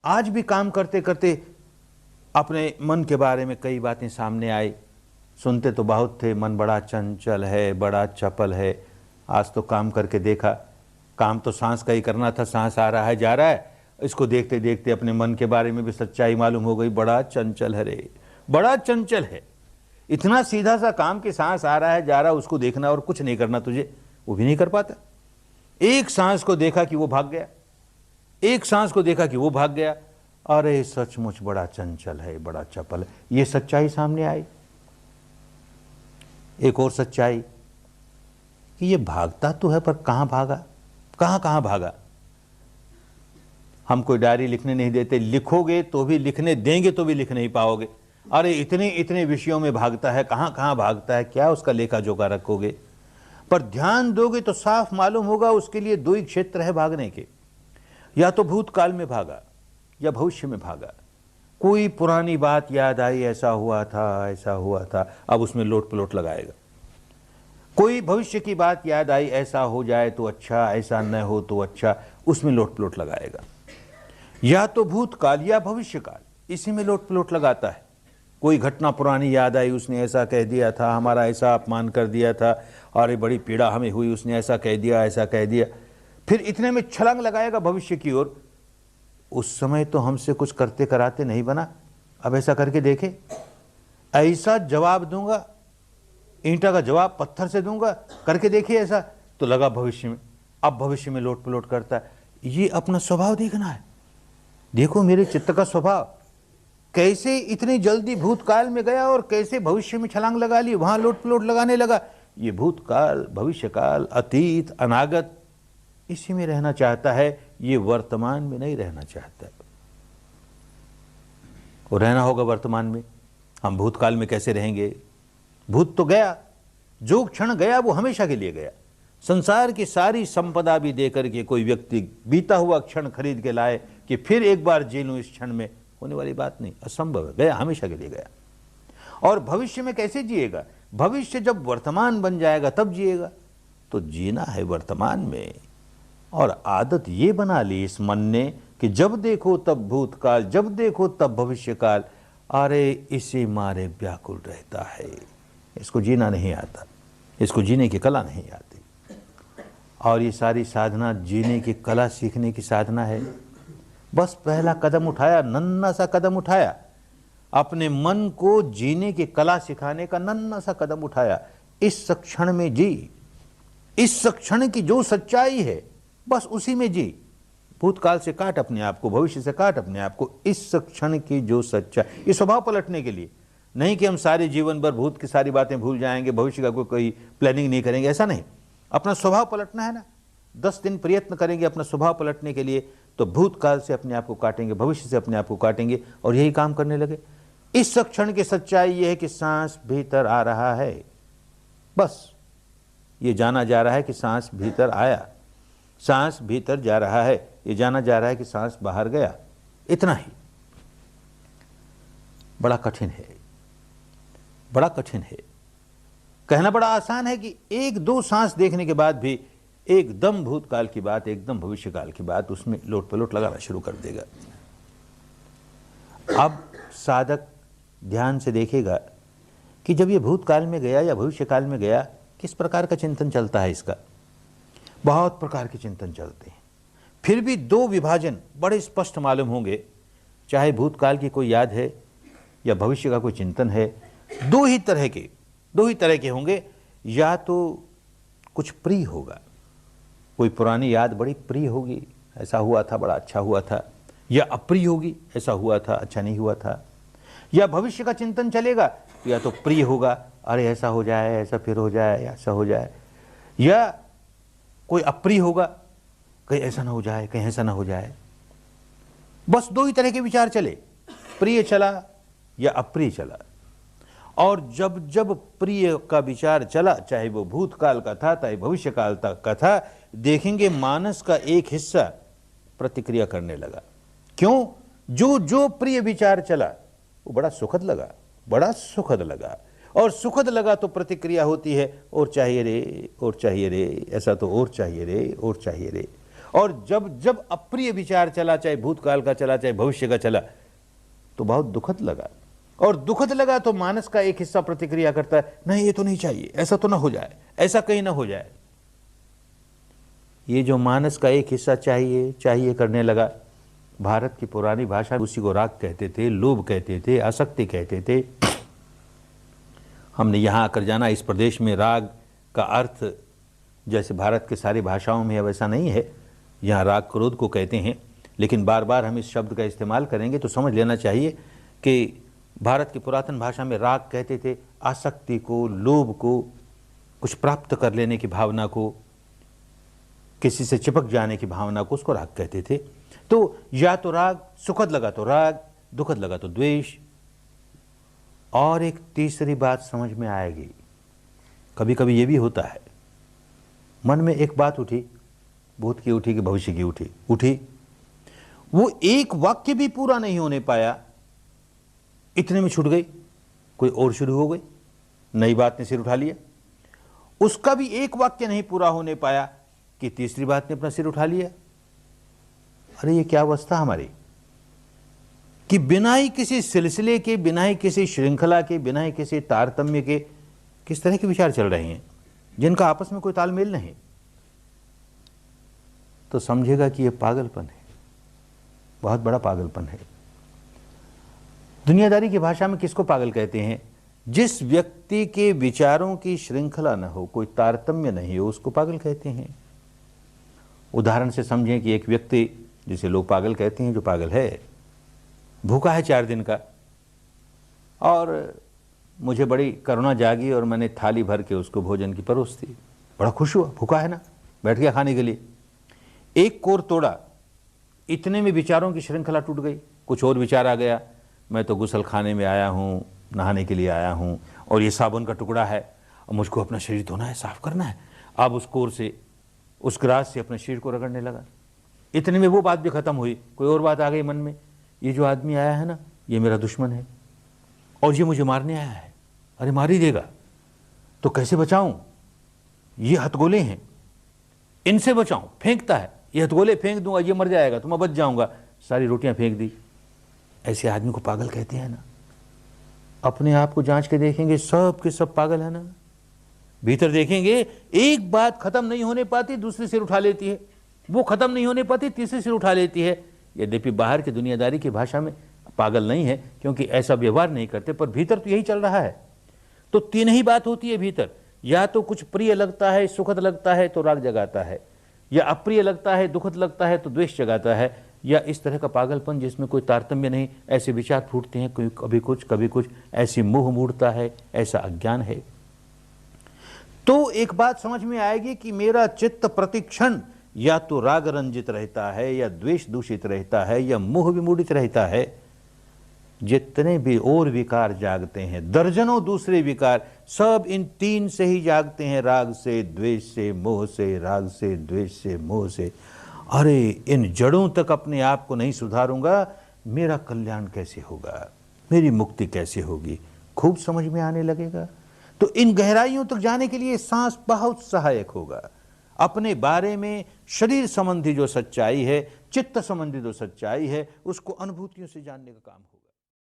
आज भी काम करते करते अपने मन के बारे में कई बातें सामने आई। सुनते तो बहुत थे, मन बड़ा चंचल है, बड़ा चपल है। आज तो काम करके देखा, काम तो सांस का ही करना था, सांस आ रहा है जा रहा है। इसको देखते देखते अपने मन के बारे में भी सच्चाई मालूम हो गई, बड़ा चंचल है रे, बड़ा चंचल है। इतना सीधा सा काम कि सांस आ रहा है जा रहा है, उसको देखना और कुछ नहीं करना तुझे, वो भी नहीं कर पाता। एक सांस को देखा कि वो भाग गया, एक सांस को देखा कि वो भाग गया। अरे सचमुच बड़ा चंचल है, बड़ा चपल है। ये सच्चाई सामने आई। एक और सच्चाई कि ये भागता तो है पर कहां भागा, कहां कहां भागा। हम कोई डायरी लिखने नहीं देते, लिखोगे तो भी, लिखने देंगे तो भी लिख नहीं पाओगे। अरे इतने इतने विषयों में भागता है, कहां कहां भागता है, क्या उसका लेखा जोखा रखोगे। पर ध्यान दोगे तो साफ मालूम होगा उसके लिए दो ही क्षेत्र है भागने के, या तो भूतकाल में भागा या भविष्य में भागा। कोई पुरानी बात याद आई, ऐसा हुआ था, ऐसा हुआ था, अब उसमें लोट पलोट लगाएगा। कोई भविष्य की बात याद आई, ऐसा हो जाए तो अच्छा, ऐसा न हो तो अच्छा, उसमें लोट पलोट लगाएगा। या तो भूतकाल या भविष्यकाल, इसी में लोट पलोट लगाता है। कोई घटना पुरानी याद आई, उसने ऐसा कह दिया था, हमारा ऐसा अपमान कर दिया था, अरे बड़ी पीड़ा हमें हुई, उसने ऐसा कह दिया, ऐसा कह दिया। फिर इतने में छलांग लगाएगा भविष्य की ओर। उस समय तो हमसे कुछ करते कराते नहीं बना, अब ऐसा करके देखे, ऐसा जवाब दूंगा, ईंटा का जवाब पत्थर से दूंगा, करके देखिए ऐसा, तो लगा भविष्य में। अब भविष्य में लोट पलोट करता है। ये अपना स्वभाव देखना है। देखो मेरे चित्त का स्वभाव कैसे इतनी जल्दी भूतकाल में गया और कैसे भविष्य में छलांग लगा ली, वहां लोट पलोट लगाने लगा। ये भूतकाल, भविष्यकाल, अतीत, अनागत, इसी में रहना चाहता है, ये वर्तमान में नहीं रहना चाहता। वो रहना होगा वर्तमान में। हम भूतकाल में कैसे रहेंगे, भूत तो गया, जो क्षण गया वो हमेशा के लिए गया। संसार की सारी संपदा भी देकर के कोई व्यक्ति बीता हुआ क्षण खरीद के लाए कि फिर एक बार जी लूं इस क्षण में, होने वाली बात नहीं, असंभव है, गया, हमेशा के लिए गया। और भविष्य में कैसे जिएगा, भविष्य जब वर्तमान बन जाएगा तब जिएगा। तो जीना है वर्तमान में। और आदत ये बना ली इस मन ने कि जब देखो तब भूतकाल, जब देखो तब भविष्यकाल, अरे इसी मारे व्याकुल रहता है। इसको जीना नहीं आता, इसको जीने की कला नहीं आती। और ये सारी साधना जीने की कला सीखने की साधना है। बस पहला कदम उठाया, नन्हा सा कदम उठाया, अपने मन को जीने की कला सिखाने का नन्हा सा कदम उठाया। इस क्षण में जी, इस क्षण की जो सच्चाई है बस उसी में जी। भूतकाल से काट अपने आप को, भविष्य से काट अपने आप को, इस क्षण की जो सच्चाई। ये स्वभाव पलटने के लिए नहीं कि हम सारे जीवन भर भूत की सारी बातें भूल जाएंगे, भविष्य का कोई प्लानिंग नहीं करेंगे, ऐसा नहीं। अपना स्वभाव पलटना है ना। 10 दिन प्रयत्न करेंगे अपना स्वभाव पलटने के लिए, तो भूतकाल से अपने आप को काटेंगे, भविष्य से अपने आप को काटेंगे, और यही काम करने लगे। इस क्षण की सच्चाई यह है कि सांस भीतर आ रहा है, बस ये जाना जा रहा है कि सांस भीतर आया, सांस भीतर जा रहा है, ये जाना जा रहा है कि सांस बाहर गया, इतना ही। बड़ा कठिन है, बड़ा कठिन है। कहना बड़ा आसान है कि एक दो सांस देखने के बाद भी एकदम भूतकाल की बात, एकदम भविष्यकाल की बात, उसमें लोट पलोट लगाना शुरू कर देगा। अब साधक ध्यान से देखेगा कि जब ये भूतकाल में गया या भविष्यकाल में गया, किस प्रकार का चिंतन चलता है इसका। बहुत प्रकार के चिंतन चलते हैं, फिर भी दो विभाजन बड़े स्पष्ट मालूम होंगे। चाहे भूतकाल की कोई याद है या भविष्य का कोई चिंतन है, दो ही तरह के होंगे। या तो कुछ प्रिय होगा, कोई पुरानी याद बड़ी प्रिय होगी, ऐसा हुआ था, बड़ा अच्छा हुआ था, या अप्रिय होगी, ऐसा हुआ था, अच्छा नहीं हुआ था। या भविष्य का चिंतन चलेगा, या तो प्रिय होगा, अरे ऐसा हो जाए, ऐसा फिर हो जाए, ऐसा हो जाए। या कोई अप्रिय होगा, कहीं ऐसा ना हो जाए, कहीं ऐसा ना हो जाए। बस दो ही तरह के विचार चले, प्रिय चला या अप्रिय चला। और जब जब प्रिय का विचार चला, चाहे वो भूतकाल का था चाहे भविष्यकाल का था, देखेंगे मानस का एक हिस्सा प्रतिक्रिया करने लगा। क्यों? जो जो प्रिय विचार चला वो बड़ा सुखद लगा, बड़ा सुखद लगा, और सुखद लगा तो प्रतिक्रिया होती है, और चाहिए रे, और चाहिए रे, ऐसा तो और चाहिए रे, और चाहिए रे। और जब जब अप्रिय विचार चला, चाहे भूतकाल का चला चाहे भविष्य का चला, तो बहुत दुखद लगा। और दुखद लगा तो मानस का एक हिस्सा प्रतिक्रिया करता है, नहीं ये तो नहीं चाहिए, ऐसा तो ना हो जाए, ऐसा कहीं ना हो जाए। ये जो मानस का एक हिस्सा चाहिए चाहिए करने लगा, भारत की पुरानी भाषा उसी को राग कहते थे, लोभ कहते थे, आसक्ति कहते थे। हमने यहाँ आकर जाना, इस प्रदेश में राग का अर्थ जैसे भारत के सारी भाषाओं में वैसा नहीं है। यहाँ राग क्रोध को कहते हैं, लेकिन बार बार हम इस शब्द का इस्तेमाल करेंगे तो समझ लेना चाहिए कि भारत की पुरातन भाषा में राग कहते थे आसक्ति को, लोभ को, कुछ प्राप्त कर लेने की भावना को, किसी से चिपक जाने की भावना को, उसको राग कहते थे। तो या तो राग सुखद लगा तो राग, दुखद लगा तो द्वेष। और एक तीसरी बात समझ में आएगी, कभी कभी ये भी होता है, मन में एक बात उठी, भूत की उठी कि भविष्य की उठी, वो एक वाक्य भी पूरा नहीं होने पाया, इतने में छूट गई, कोई और शुरू हो गई, नई बात ने सिर उठा लिया। उसका भी एक वाक्य नहीं पूरा होने पाया कि तीसरी बात ने अपना सिर उठा लिया। अरे ये क्या अवस्था हमारी कि बिना ही किसी सिलसिले के, बिना ही किसी श्रृंखला के, बिना ही किसी तारतम्य के किस तरह के विचार चल रहे हैं जिनका आपस में कोई तालमेल नहीं। तो समझेगा कि यह पागलपन है, बहुत बड़ा पागलपन है। दुनियादारी की भाषा में किसको पागल कहते हैं? जिस व्यक्ति के विचारों की श्रृंखला न हो, कोई तारतम्य नहीं हो, उसको पागल कहते हैं। उदाहरण से समझें कि एक व्यक्ति जिसे लोग पागल कहते हैं, जो पागल है, भूखा है 4 दिन का, और मुझे बड़ी करुणा जागी और मैंने थाली भर के उसको भोजन की परोस दी। बड़ा खुश हुआ, भूखा है ना, बैठ गया खाने के लिए। एक कोर तोड़ा, इतने में विचारों की श्रृंखला टूट गई, कुछ और विचार आ गया। मैं तो गुसल खाने में आया हूँ, नहाने के लिए आया हूँ, और ये साबुन का टुकड़ा है और मुझको अपना शरीर धोना है, साफ करना है। अब उस कोर से, उस ग्रास से अपने शरीर को रगड़ने लगा। इतने में वो बात भी खत्म हुई, कोई और बात आ गई मन में, ये जो आदमी आया है ना, ये मेरा दुश्मन है और ये मुझे मारने आया है। अरे मार ही देगा, तो कैसे बचाऊं? ये हथगोले हैं, इनसे बचाऊं, फेंकता है, ये हथगोले फेंक दूंगा, ये मर जाएगा तो मैं बच जाऊंगा। सारी रोटियां फेंक दी। ऐसे आदमी को पागल कहते हैं ना। अपने आप को जांच के देखेंगे, सब के सब पागल है ना। भीतर देखेंगे, एक बात खत्म नहीं होने पाती, दूसरी सिर उठा लेती है, वो खत्म नहीं होने पाती, तीसरी सिर उठा लेती है। यद्यपि बाहर की दुनियादारी की भाषा में पागल नहीं है, क्योंकि ऐसा व्यवहार नहीं करते, पर भीतर तो यही चल रहा है। तो 3 ही बात होती है भीतर, या तो कुछ प्रिय लगता है, सुखद लगता है तो राग जगाता है, या अप्रिय लगता है, दुखद लगता है तो द्वेष जगाता है, या इस तरह का पागलपन जिसमें कोई तारतम्य नहीं, ऐसे विचार फूटते हैं, कभी कुछ, ऐसी मोह मूढ़ता है, ऐसा अज्ञान है। तो एक बात समझ में आएगी कि मेरा चित्त प्रतिक्षण या तो राग रंजित रहता है, या द्वेष दूषित रहता है, या मोह विमूढ़ित रहता है। जितने भी और विकार जागते हैं, दर्जनों दूसरे विकार, सब इन 3 से ही जागते हैं, राग से, द्वेष से, मोह से, राग से, द्वेष से, मोह से। अरे इन जड़ों तक अपने आप को नहीं सुधारूंगा, मेरा कल्याण कैसे होगा, मेरी मुक्ति कैसे होगी, खूब समझ में आने लगेगा। तो इन गहराइयों तक जाने के लिए सांस बहुत सहायक होगा। अपने बारे में शरीर संबंधी जो सच्चाई है, चित्त संबंधी जो सच्चाई है, उसको अनुभूतियों से जानने का काम हो।